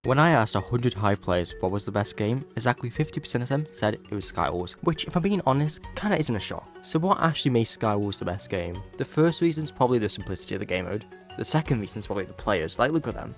When I asked 100 Hive players what was the best game, exactly 50% of them said it was Skywars, which if I'm being honest, kinda isn't a shock. So what actually makes Skywars the best game? The first reason is probably the simplicity of the game mode. The second reason is probably the players, like look at them.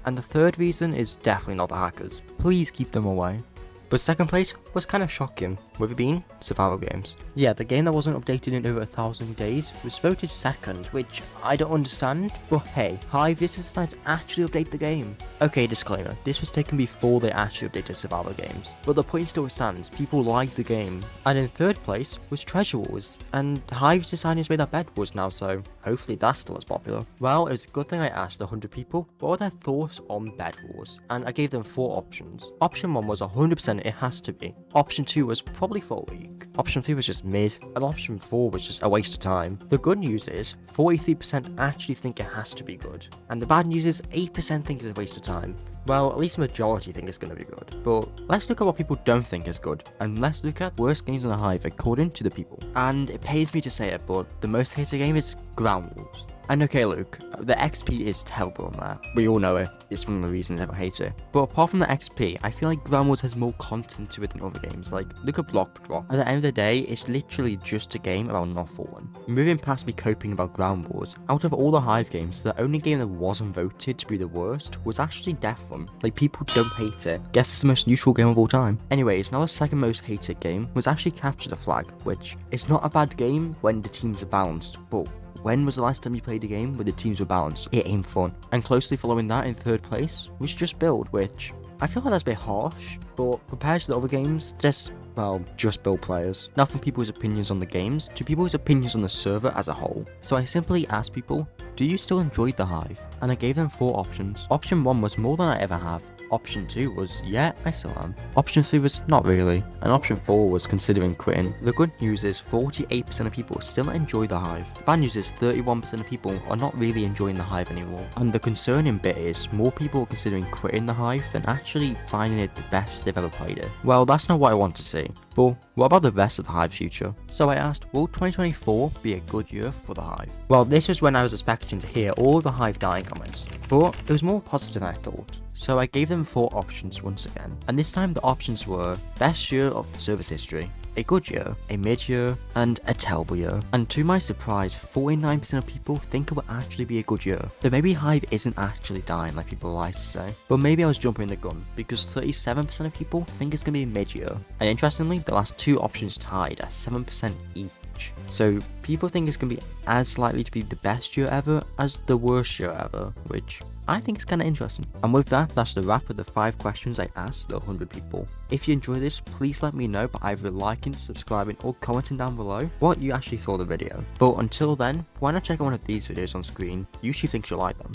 And the third reason is definitely not the hackers. Please keep them away. But second place was kinda shocking, with it being survival games. Yeah, the game that wasn't updated in over 1,000 days was voted second, which I don't understand, but hey, Hive this decided to actually update the game. Okay, disclaimer, this was taken before they actually updated survival games, but the point still stands, people liked the game. And in third place was Treasure Wars, and Hive's deciding to make that Bedwars now, so hopefully that's still as popular. Well, it was a good thing I asked 100 people what were their thoughts on Bedwars, and I gave them 4 options. Option 1 was 100% it has to be. Option 2 was probably for a week. Option 3 was just mid, and option 4 was just a waste of time. The good news is 43% actually think it has to be good, and the bad news is 8% think it's a waste of time. Well, at least the majority think it's going to be good. But let's look at what people don't think is good, and let's look at worst games on the Hive according to the people. And it pains me to say it, but the most hated game is Ground Wolves. And okay, Luke, the XP is terrible on that. We all know it. It's one of the reasons everyone hates it. But apart from the XP, I feel like Ground Wars has more content to it than other games. Like, look at Block Patrol. At the end of the day, it's literally just a game about not falling. Moving past me coping about Ground Wars, out of all the Hive games, the only game that wasn't voted to be the worst was actually Deathrun. Like, people don't hate it. Guess it's the most neutral game of all time. Anyways, now the second most hated game was actually Capture the Flag, which is not a bad game when the teams are balanced, but when was the last time you played a game where the teams were balanced? It ain't fun. And closely following that in third place was Just Build, which I feel like that's a bit harsh, but compared to the other games, just build players. Now from people's opinions on the games to people's opinions on the server as a whole. So I simply asked people, do you still enjoy the Hive? And I gave them 4 options. Option 1 was more than I ever have. Option 2 was, yeah, I still am. Option 3 was, not really. And option 4 was considering quitting. The good news is 48% of people still enjoy the Hive. The bad news is 31% of people are not really enjoying the Hive anymore. And the concerning bit is more people are considering quitting the Hive than actually finding it the best they've ever played it. Well, that's not what I want to see. But what about the rest of the Hive's future? So I asked, will 2024 be a good year for the Hive? Well, this was when I was expecting to hear all of the Hive dying comments, but it was more positive than I thought. So I gave them 4 options once again, and this time the options were best year of service history, a good year, a mid-year, and a terrible year. And to my surprise, 49% of people think it will actually be a good year. So maybe Hive isn't actually dying like people like to say. But maybe I was jumping the gun, because 37% of people think it's going to be mid-year. And interestingly, the last 2 options tied at 7% each. So people think it's going to be as likely to be the best year ever as the worst year ever, which I think is kind of interesting. And with that, that's the wrap of the 5 questions I asked the 100 people. If you enjoyed this, please let me know by either liking, subscribing, or commenting down below what you actually thought of the video. But until then, why not check out one of these videos on screen? You should think you'll like them.